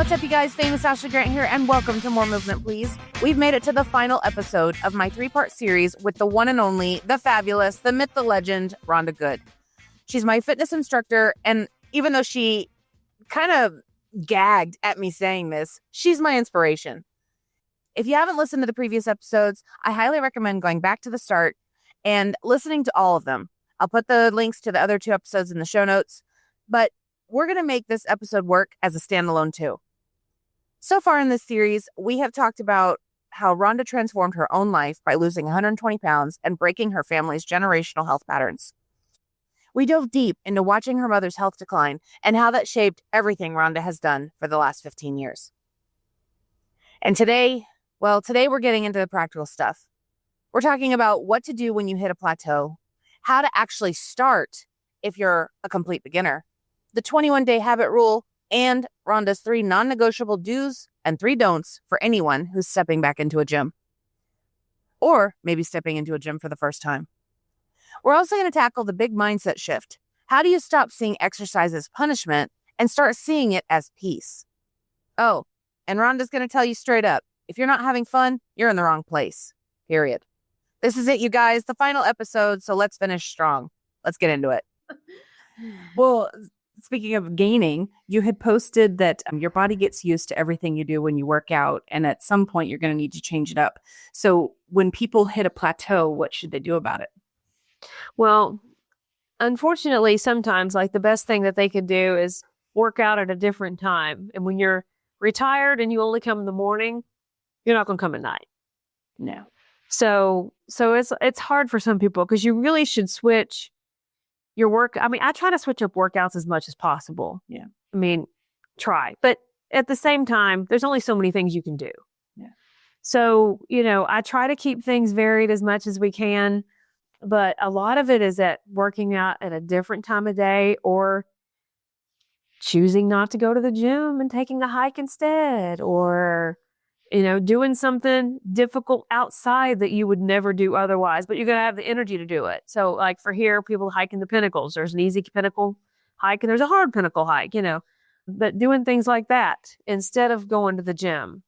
What's up, you guys? Famous Ashley Grant here, and welcome to More Movement, Please. We've made it to the final episode of my 3-part series with the one and only, the fabulous, the myth, the legend, Rhonda Good. She's my fitness instructor, and even though she kind of gagged at me saying this, she's my inspiration. If you haven't listened to the previous episodes, I highly recommend going back to the start and listening to all of them. I'll put the links to the other 2 episodes in the show notes, but we're going to make this episode work as a standalone too. So far in this series, we have talked about how Rhonda transformed her own life by losing 120 pounds and breaking her family's generational health patterns. We dove deep into watching her mother's health decline and how that shaped everything Rhonda has done for the last 15 years. And today we're getting into the practical stuff. We're talking about what to do when you hit a plateau, how to actually start if you're a complete beginner, the 21-day habit rule, and Rhonda's 3 non-negotiable do's and 3 don'ts for anyone who's stepping back into a gym. Or maybe stepping into a gym for the first time. We're also going to tackle the big mindset shift. How do you stop seeing exercise as punishment and start seeing it as peace? Oh, and Rhonda's going to tell you straight up, if you're not having fun, you're in the wrong place. Period. This is it, you guys, the final episode, so let's finish strong. Let's get into it. Well, speaking of gaining, you had posted that your body gets used to everything you do when you work out, and at some point you're going to need to change it up. So when people hit a plateau, what should they do about it? Well, unfortunately, sometimes like the best thing that they could do is work out at a different time. And when you're retired and you only come in the morning, you're not going to come at night. No. So it's hard for some people because you really should switch your work. I mean, I try to switch up workouts as much as possible. Yeah. I mean, try. But at the same time, there's only so many things you can do. Yeah. So, I try to keep things varied as much as we can. But a lot of it is at working out at a different time of day or choosing not to go to the gym and taking a hike instead, or, doing something difficult outside that you would never do otherwise, but you're going to have the energy to do it. So like for here, people hiking the pinnacles. There's an easy pinnacle hike and there's a hard pinnacle hike, but doing things like that instead of going to the gym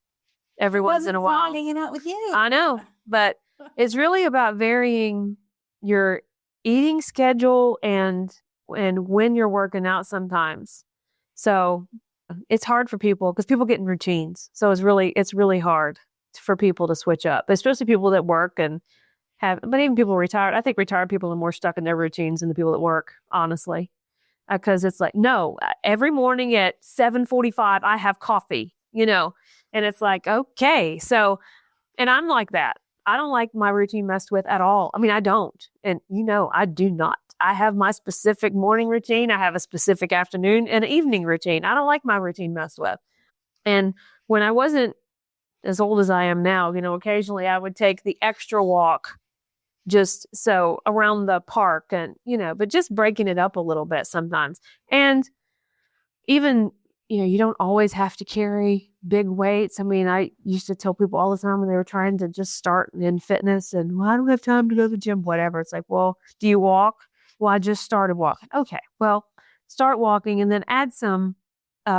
every once in a while. Hanging out with you. I know, but it's really about varying your eating schedule and when you're working out sometimes. So it's hard for people because people get in routines. So it's really hard for people to switch up, especially people that work and but even people retired. I think retired people are more stuck in their routines than the people that work, honestly, because it's like, no, every morning at 7:45, I have coffee, and it's like, okay. So, and I'm like that. I don't like my routine messed with at all. I mean, I don't. And I do not. I have my specific morning routine. I have a specific afternoon and evening routine. I don't like my routine messed with. And when I wasn't as old as I am now, occasionally I would take the extra walk just so around the park and, but just breaking it up a little bit sometimes. And even, you don't always have to carry big weights. I mean, I used to tell people all the time when they were trying to just start in fitness and, well, I don't have time to go to the gym, whatever. It's like, well, do you walk? Well, I just started walking. Okay, well, start walking and then add some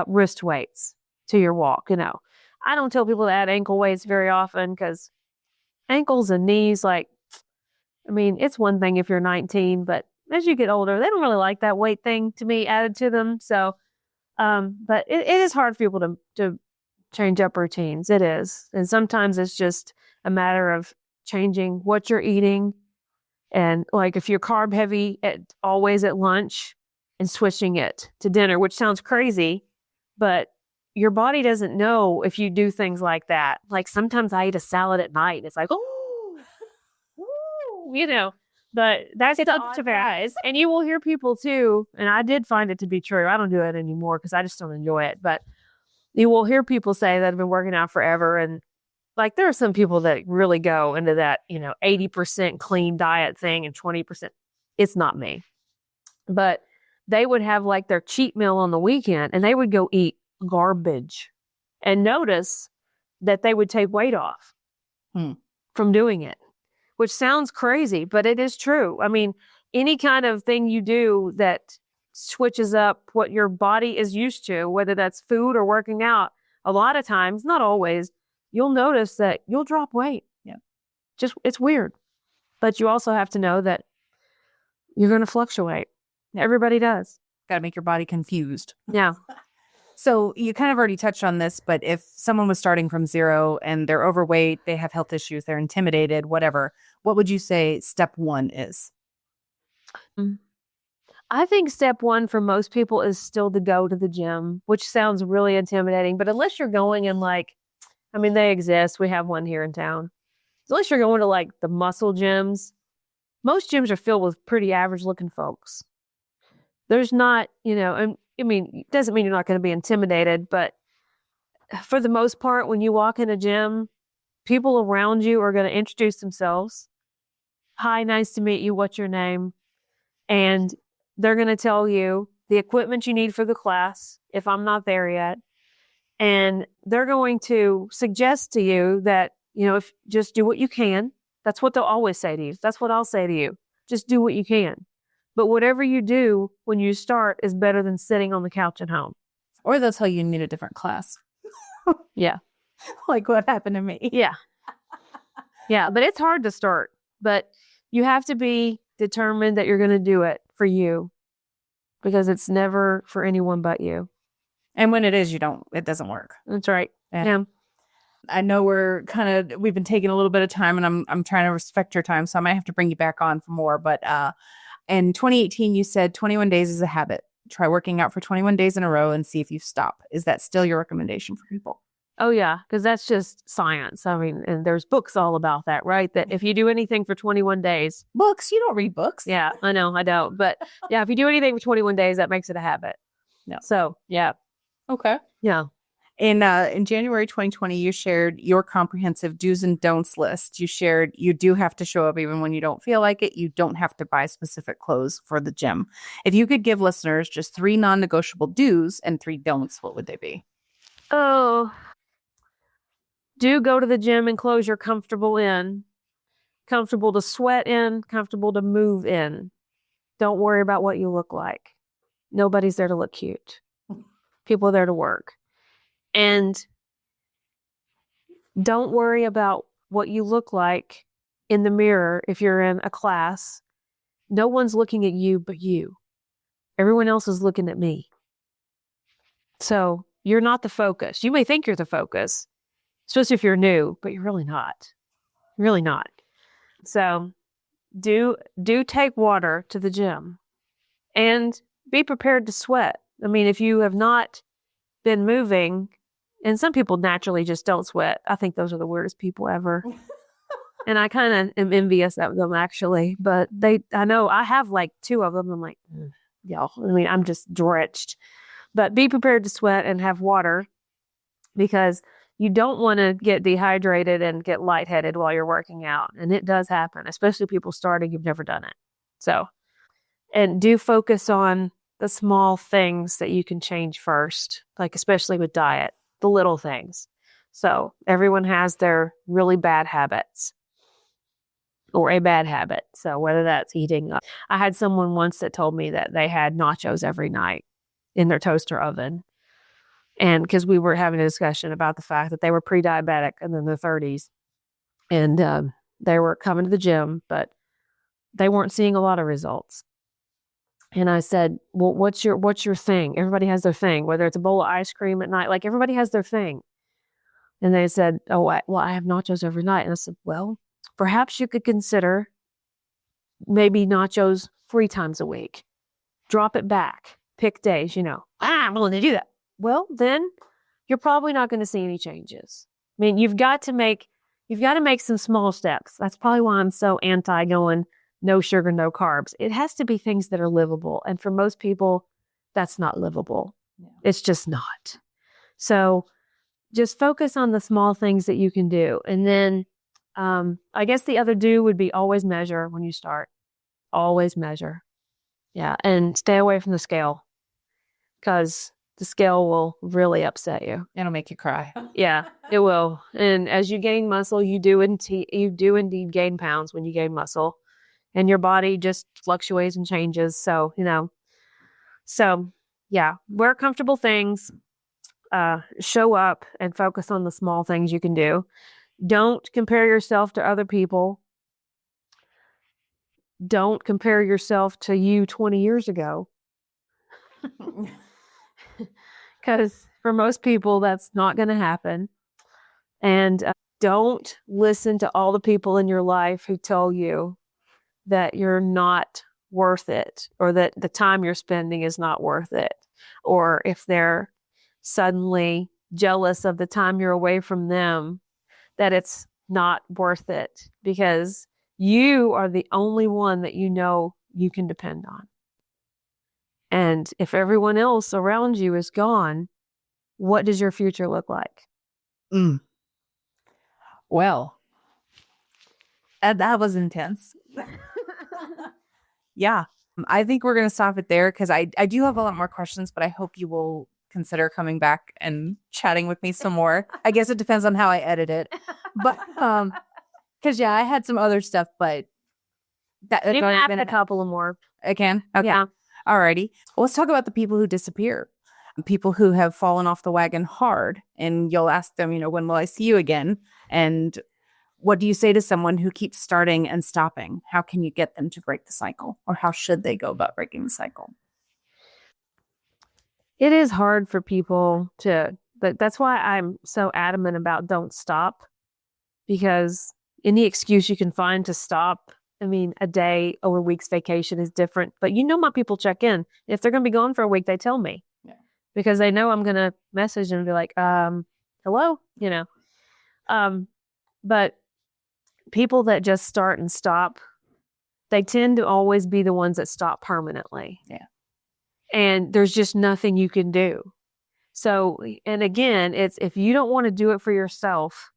wrist weights to your walk. I don't tell people to add ankle weights very often because ankles and knees, it's one thing if you're 19, but as you get older, they don't really like that weight thing to me added to them. So, but it is hard for people to change up routines. It is. And sometimes it's just a matter of changing what you're eating. And like if you're carb heavy always at lunch and switching it to dinner, which sounds crazy, but your body doesn't know if you do things like that. Like sometimes I eat a salad at night and it's like, oh, but that's the surprise. And you will hear people too. And I did find it to be true. I don't do it anymore because I just don't enjoy it. But you will hear people say that have been working out forever. And like there are some people that really go into that, 80% clean diet thing and 20%. It's not me. But they would have like their cheat meal on the weekend and they would go eat garbage and notice that they would take weight off from doing it, which sounds crazy, but it is true. I mean, any kind of thing you do that switches up what your body is used to, whether that's food or working out, a lot of times, not always, you'll notice that you'll drop weight. Yeah. Just, it's weird. But you also have to know that you're going to fluctuate. Yeah. Everybody does. Got to make your body confused. Yeah. So you kind of already touched on this, but if someone was starting from zero and they're overweight, they have health issues, they're intimidated, whatever, what would you say step one is? I think step one for most people is still to go to the gym, which sounds really intimidating. But unless you're going in they exist. We have one here in town. Unless you're going to like the muscle gyms, most gyms are filled with pretty average looking folks. There's not, it doesn't mean you're not going to be intimidated, but for the most part, when you walk in a gym, people around you are going to introduce themselves. Hi, nice to meet you. What's your name? And they're going to tell you the equipment you need for the class, if I'm not there yet. And they're going to suggest to you that, if just do what you can. That's what they'll always say to you. That's what I'll say to you. Just do what you can. But whatever you do when you start is better than sitting on the couch at home. Or they'll tell you need a different class. Yeah. Like what happened to me. Yeah. Yeah. But it's hard to start. But you have to be determined that you're going to do it for you, because it's never for anyone but you. And when it is, it doesn't work. That's right. Yeah. I know we've been taking a little bit of time, and I'm trying to respect your time, so I might have to bring you back on for more. But in 2018, you said 21 days is a habit. Try working out for 21 days in a row and see if you stop. Is that still your recommendation for people? Oh, yeah, because that's just science. And there's books all about that, right? That if you do anything for 21 days. Books? You don't read books. Yeah, I know, I don't. But yeah, if you do anything for 21 days, that makes it a habit. No. So, yeah. Okay. Yeah. In January 2020, you shared your comprehensive do's and don'ts list. You shared you do have to show up even when you don't feel like it. You don't have to buy specific clothes for the gym. If you could give listeners just 3 non-negotiable do's and 3 don'ts, what would they be? Oh, do go to the gym in clothes you're comfortable in. Comfortable to sweat in, comfortable to move in. Don't worry about what you look like. Nobody's there to look cute. People are there to work. And don't worry about what you look like in the mirror if you're in a class. No one's looking at you but you. Everyone else is looking at me. So you're not the focus. You may think you're the focus, especially if you're new, but you're really not. Really not. So do take water to the gym and be prepared to sweat. I mean, if you have not been moving, and some people naturally just don't sweat. I think those are the weirdest people ever. And I kind of am envious of them, actually. But I know I have like 2 of them. I'm like, y'all, I'm just drenched. But be prepared to sweat and have water, because you don't want to get dehydrated and get lightheaded while you're working out. And it does happen, especially people starting, you've never done it. So, and do focus on the small things that you can change first, like especially with diet, the little things. So everyone has their really bad habits or a bad habit. So whether that's eating, I had someone once that told me that they had nachos every night in their toaster oven. And because we were having a discussion about the fact that they were pre-diabetic and in their 30s, and they were coming to the gym, but they weren't seeing a lot of results. And I said, well, what's your thing? Everybody has their thing, whether it's a bowl of ice cream at night, like everybody has their thing. And they said, I have nachos every night. And I said, well, perhaps you could consider maybe nachos 3 times a week. Drop it back. Pick days, I'm willing to do that. Well, then you're probably not going to see any changes. I mean, you've got to make some small steps. That's probably why I'm so anti going no sugar, no carbs. It has to be things that are livable. And for most people, that's not livable. Yeah. It's just not. So just focus on the small things that you can do. And then I guess the other do would be always measure when you start. Always measure. Yeah. And stay away from the scale, because the scale will really upset you. It'll make you cry. Yeah, it will. And as you gain muscle, you do indeed gain pounds when you gain muscle. And your body just fluctuates and changes. So, yeah, wear comfortable things. show up and focus on the small things you can do. Don't compare yourself to other people. Don't compare yourself to you 20 years ago. Because for most people, that's not going to happen. And don't listen to all the people in your life who tell you that you're not worth it, or that the time you're spending is not worth it. Or if they're suddenly jealous of the time you're away from them, that it's not worth it, because you are the only one that you know you can depend on. And if everyone else around you is gone, what does your future look like? Well, that was intense. Yeah. I think we're going to stop it there, because I do have a lot more questions, but I hope you will consider coming back and chatting with me some more. I guess it depends on how I edit it. But, because, yeah, I had some other stuff, but you can add a couple of more. I can? Okay. Yeah. Alrighty. Well, let's talk about the people who disappear. People who have fallen off the wagon hard, and you'll ask them, when will I see you again? And what do you say to someone who keeps starting and stopping? How can you get them to break the cycle, or how should they go about breaking the cycle? It is hard for people but that's why I'm so adamant about don't stop, because any excuse you can find to stop, a day or a week's vacation is different, but my people check in. If they're going to be gone for a week, they tell me. Yeah. Because they know I'm going to message and be like, hello, but people that just start and stop, they tend to always be the ones that stop permanently. Yeah. And there's just nothing you can do. So, and again, it's if you don't want to do it for yourself,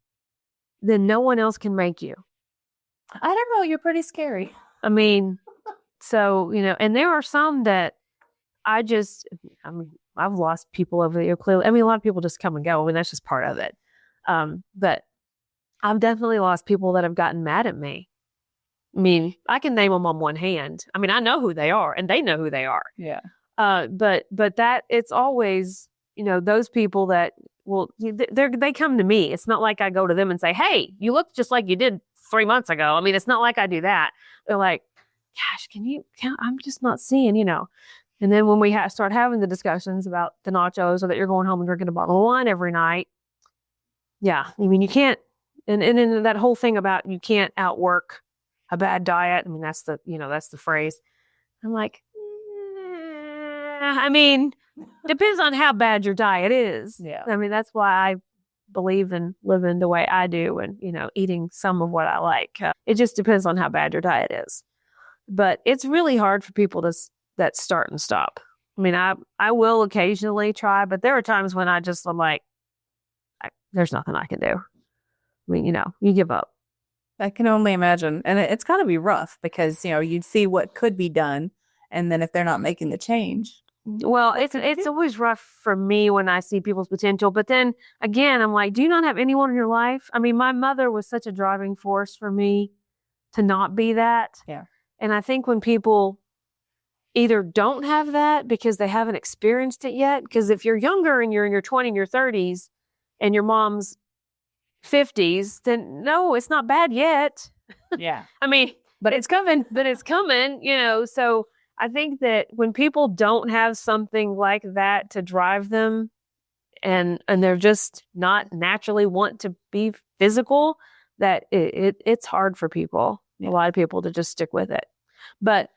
then no one else can make you. I don't know. You're pretty scary. So, and there are some that I've lost people over the year. Clearly, a lot of people just come and go. That's just part of it. But I've definitely lost people that have gotten mad at me. I can name them on one hand. I know who they are, and they know who they are. Yeah. But that it's always, those people that they come to me. It's not like I go to them and say, hey, you look just like you did 3 months ago. It's not like I do that. They're like, gosh, I'm just not seeing, And then when we start having the discussions about the nachos, or that you're going home and drinking a bottle of wine every night. Yeah. You can't, and then that whole thing about you can't outwork a bad diet. That's the phrase. I'm like, depends on how bad your diet is. Yeah. That's why I believe in living the way I do, and, eating some of what I like. It just depends on how bad your diet is. But it's really hard for people that start and stop. I will occasionally try, but there are times when I'm like, there's nothing I can do. You give up. I can only imagine. And it's got to be rough, because, you'd see what could be done. And then if they're not making the change. Well, it's always rough for me when I see people's potential. But then again, I'm like, do you not have anyone in your life? My mother was such a driving force for me to not be that. Yeah. And I think when people either don't have that because they haven't experienced it yet, because if you're younger and you're in your 20s and your 30s and your mom's 50s, then no, it's not bad yet. Yeah. But it's coming. So I think that when people don't have something like that to drive them, and they're just not naturally want to be physical, that it's hard for people, a lot of people, to just stick with it. But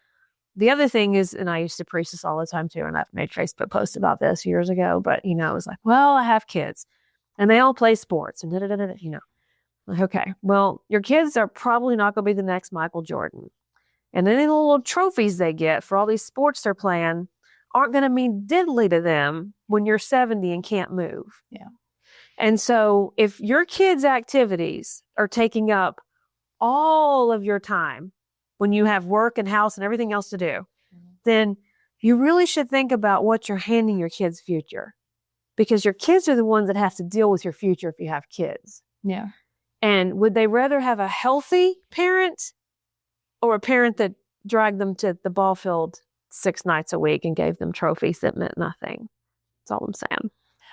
the other thing is, and I used to preach this all the time too, and I've made Facebook posts about this years ago, but, I was like, well, I have kids and they all play sports and like, okay, well, your kids are probably not going to be the next Michael Jordan. And then the little trophies they get for all these sports they're playing aren't going to mean diddly to them when you're 70 and can't move. Yeah. And so if your kids' activities are taking up all of your time when you have work and house and everything else to do, then you really should think about what you're handing your kids' future, because your kids are the ones that have to deal with your future if you have kids. Yeah. And would they rather have a healthy parent or a parent that dragged them to the ball field 6 nights a week and gave them trophies that meant nothing? That's all I'm saying.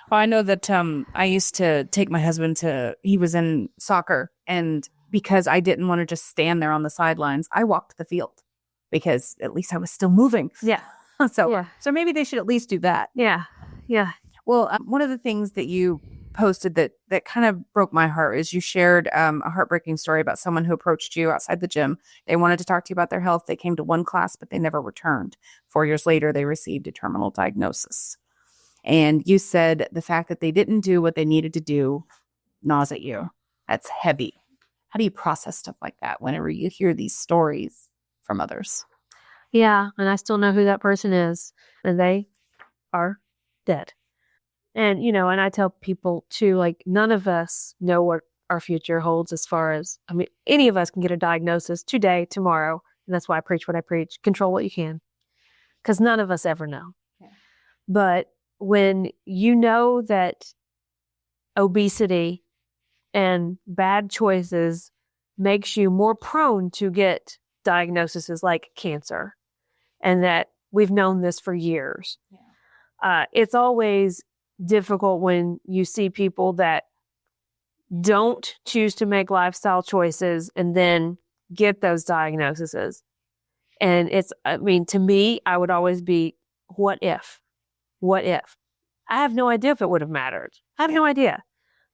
Well, I know that I used to take my husband he was in soccer, and because I didn't want to just stand there on the sidelines, I walked the field because at least I was still moving. Yeah. So maybe they should at least do that. Yeah. Yeah. Well, one of the things that you posted that kind of broke my heart is you shared a heartbreaking story about someone who approached you outside the gym. They wanted to talk to you about their health. They came to one class, but they never returned. 4 years later, they received a terminal diagnosis. And you said the fact that they didn't do what they needed to do gnaws at you. That's heavy. How do you process stuff like that whenever you hear these stories from others? Yeah. And I still know who that person is, and they are dead. And, and I tell people too, like, none of us know what our future holds as far as, any of us can get a diagnosis today, tomorrow. And that's why I preach what I preach. Control what you can. Because none of us ever know. Yeah. But when you know that obesity and bad choices makes you more prone to get diagnoses like cancer, and that we've known this for years, it's always difficult when you see people that don't choose to make lifestyle choices and then get those diagnoses. And to me, I would always be, what if? What if? I have no idea if it would have mattered. I have no idea.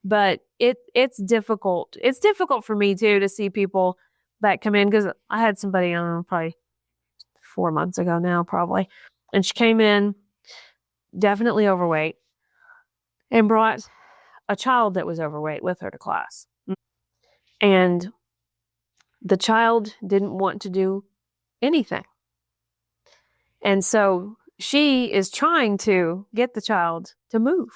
But it's difficult. It's difficult for me too to see people that come in, because I had somebody, I don't know, probably 4 months ago now, probably. And she came in definitely overweight and brought a child that was overweight with her to class. And the child didn't want to do anything. And so she is trying to get the child to move.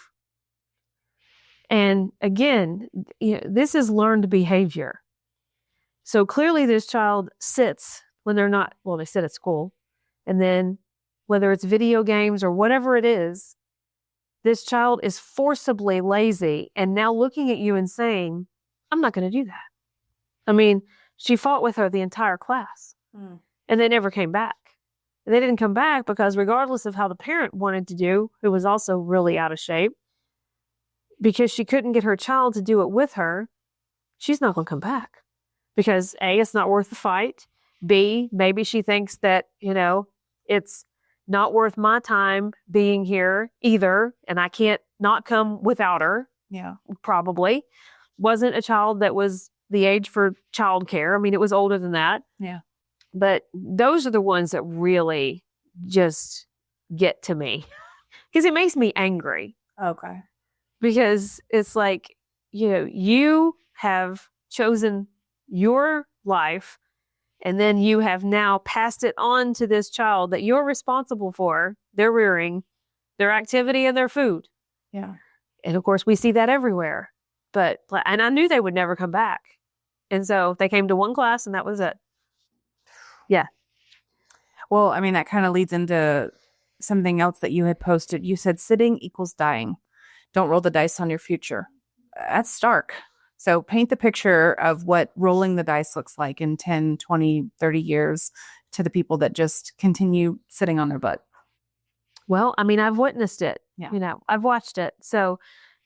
And again, this is learned behavior. So clearly this child sits when they're not, well, they sit at school. And then whether it's video games or whatever it is, this child is forcibly lazy and now looking at you and saying, I'm not going to do that. She fought with her the entire class and they never came back. And they didn't come back because regardless of how the parent wanted to do, who was also really out of shape, because she couldn't get her child to do it with her, she's not going to come back. Because A, it's not worth the fight. B, maybe she thinks that, it's not worth my time being here either, and I can't not come without her. Yeah. Probably. Wasn't a child that was the age for childcare. It was older than that. Yeah. But those are the ones that really just get to me. Because it makes me angry. Okay. Because it's like, you have chosen your life, and then you have now passed it on to this child that you're responsible for, their rearing, their activity, and their food. Yeah. And of course, we see that everywhere. And I knew they would never come back. And so they came to one class and that was it. Yeah. Well, that kind of leads into something else that you had posted. You said sitting equals dying. Don't roll the dice on your future. That's stark. So paint the picture of what rolling the dice looks like in 10, 20, 30 years to the people that just continue sitting on their butt. Well, I've witnessed it. Yeah. I've watched it. So,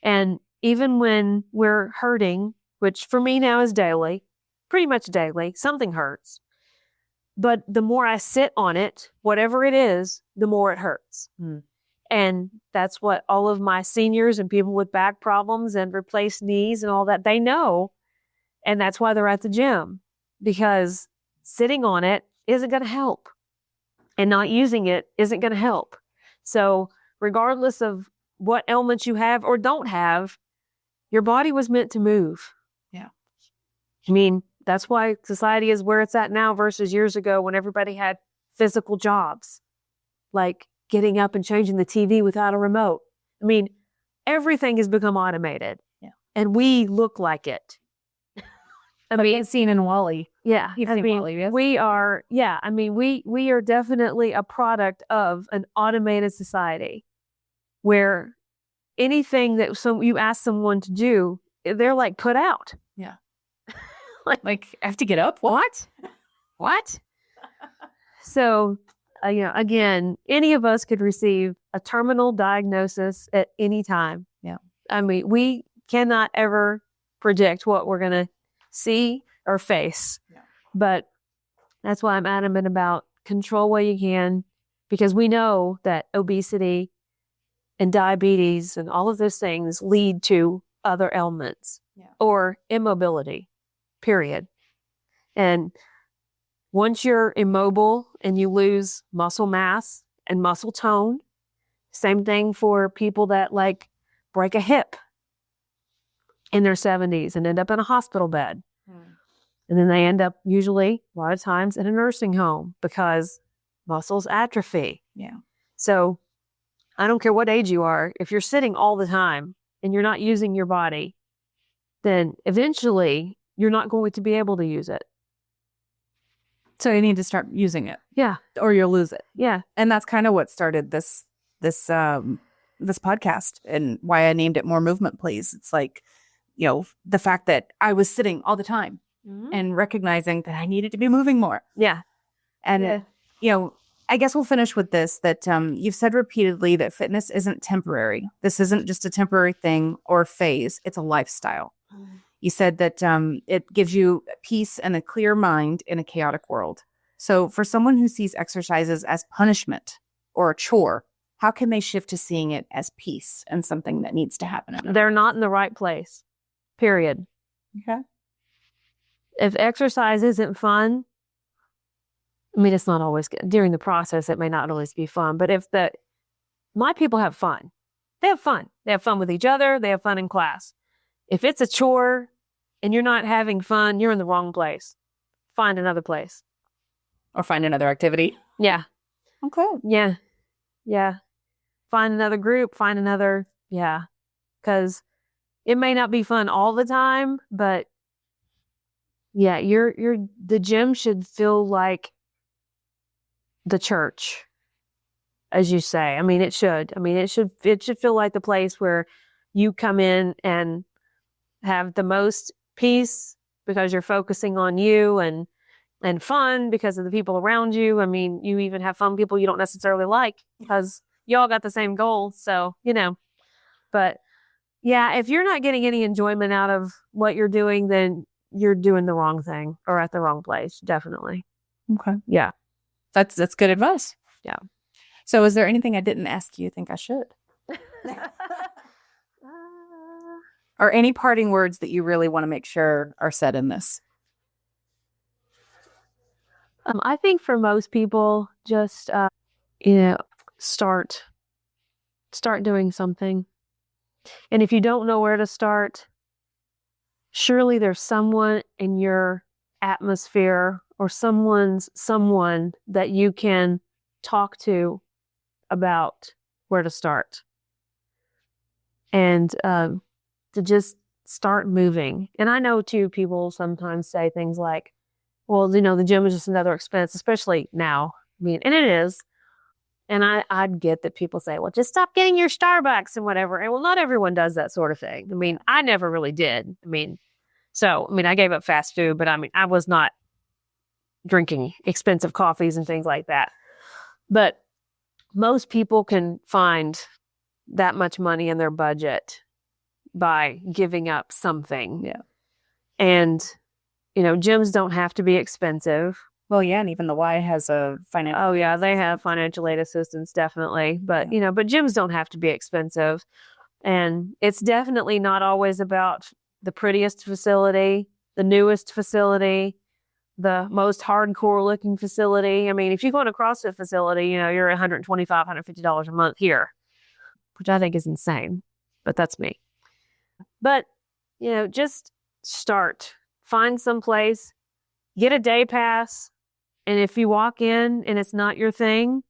and even when we're hurting, which for me now is daily, pretty much daily, something hurts. But the more I sit on it, whatever it is, the more it hurts. And that's what all of my seniors and people with back problems and replaced knees and all that, they know. And that's why they're at the gym, because sitting on it isn't going to help. And not using it isn't going to help. So regardless of what ailments you have or don't have, your body was meant to move. Yeah. That's why society is where it's at now versus years ago when everybody had physical jobs. Like getting up and changing the TV without a remote. Everything has become automated. Yeah. And we look like it. Seen in Wall-E. Yeah. You've seen Wall-E, yes? We are, we are definitely a product of an automated society where anything that you ask someone to do, they're like put out. Yeah. like I have to get up? What? So, again, any of us could receive a terminal diagnosis at any time. I mean, we cannot ever predict what we're going to see or face. Yeah. But that's why I'm adamant about control what you can, because we know that obesity and diabetes and all of those things lead to other ailments or immobility, period. And once you're immobile and you lose muscle mass and muscle tone, same thing for people that like break a hip in their 70s and end up in a hospital bed. And then they end up usually a lot of times in a nursing home because muscles atrophy. Yeah. So I don't care what age you are, if you're sitting all the time and you're not using your body, then eventually you're not going to be able to use it. So you need to start using it. Yeah. Or you'll lose it. Yeah. And that's kind of what started this podcast and why I named it More Movement, Please. It's like, the fact that I was sitting all the time and recognizing that I needed to be moving more. Yeah. And, I guess we'll finish with this, that you've said repeatedly that fitness isn't temporary. This isn't just a temporary thing or phase. It's a lifestyle. You said that it gives you peace and a clear mind in a chaotic world. So for someone who sees exercises as punishment or a chore, how can they shift to seeing it as peace and something that needs to happen? They're not in the right place, period. Okay. If exercise isn't fun, I mean, it's not always good. During the process, it may not always be fun. But my people have fun. They have fun. They have fun with each other. They have fun in class. If it's a chore and you're not having fun, you're in the wrong place. Find another place. Or find another activity. Yeah. Okay. Yeah. Yeah. Find another group. Find another. Yeah. Because it may not be fun all the time, but yeah, the gym should feel like the church, as you say. I mean, it should. I mean, it should feel like the place where you come in and have the most peace because you're focusing on you, and fun because of the people around you. I mean, you even have fun people you don't necessarily like because you all got the same goal. So, but yeah, if you're not getting any enjoyment out of what you're doing, then you're doing the wrong thing or at the wrong place. Definitely. Okay. Yeah. That's good advice. Yeah. So is there anything I didn't ask you think I should? Or any parting words that you really want to make sure are said in this? I think for most people, just, start doing something. And if you don't know where to start, surely there's someone in your atmosphere or someone that you can talk to about where to start. And to just start moving. And I know too, people sometimes say things like, well, the gym is just another expense, especially now. I mean, and it is. And I'd get that people say, well, just stop getting your Starbucks and whatever. And well, not everyone does that sort of thing. I mean, I never really did. I gave up fast food, but I was not drinking expensive coffees and things like that. But most people can find that much money in their budget by giving up something. Yeah. And, gyms don't have to be expensive. Well, yeah, and even the Y has a financial. Oh, yeah, they have financial aid assistance, definitely. But, but gyms don't have to be expensive. And it's definitely not always about the prettiest facility, the newest facility, the most hardcore looking facility. I mean, if you go in a CrossFit facility, you're $125, $150 a month here, which I think is insane, but that's me. But, just start, find some place, get a day pass. And if you walk in and it's not your thing,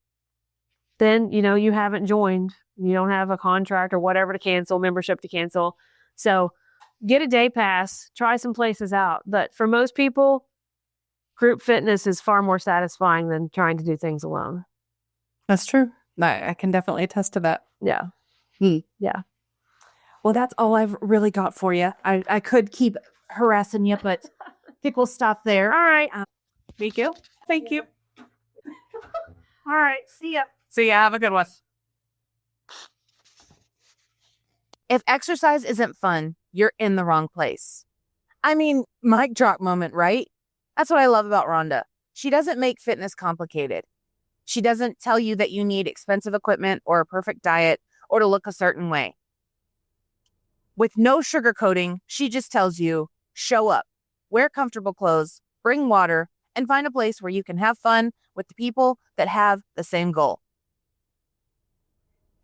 then, you haven't joined. You don't have a contract or whatever to cancel, membership to cancel. So get a day pass, try some places out. But for most people, group fitness is far more satisfying than trying to do things alone. That's true. I can definitely attest to that. Yeah. Yeah. Well, that's all I've really got for you. I could keep harassing you, but I think we'll stop there. All right. Thank you. Thank you. All right. See ya. See ya. Have a good one. If exercise isn't fun, you're in the wrong place. I mean, mic drop moment, right? That's what I love about Rhonda. She doesn't make fitness complicated. She doesn't tell you that you need expensive equipment or a perfect diet or to look a certain way. With no sugarcoating, she just tells you, show up, wear comfortable clothes, bring water, and find a place where you can have fun with the people that have the same goal.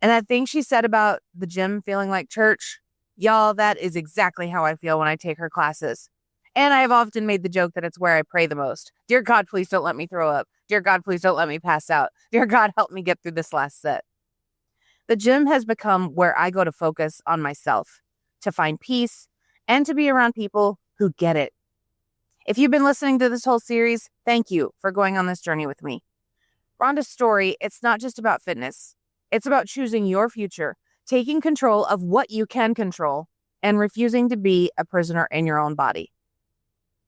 And that thing she said about the gym feeling like church, y'all, that is exactly how I feel when I take her classes. And I have often made the joke that it's where I pray the most. Dear God, please don't let me throw up. Dear God, please don't let me pass out. Dear God, help me get through this last set. The gym has become where I go to focus on myself, to find peace, and to be around people who get it. If you've been listening to this whole series, thank you for going on this journey with me. Rhonda's story, it's not just about fitness. It's about choosing your future, taking control of what you can control, and refusing to be a prisoner in your own body.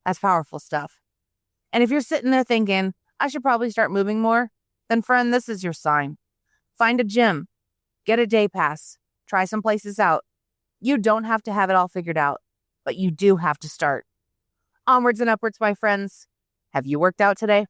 That's powerful stuff. And if you're sitting there thinking, I should probably start moving more, then friend, this is your sign. Find a gym, get a day pass, try some places out. You don't have to have it all figured out, but you do have to start. Onwards and upwards, my friends. Have you worked out today?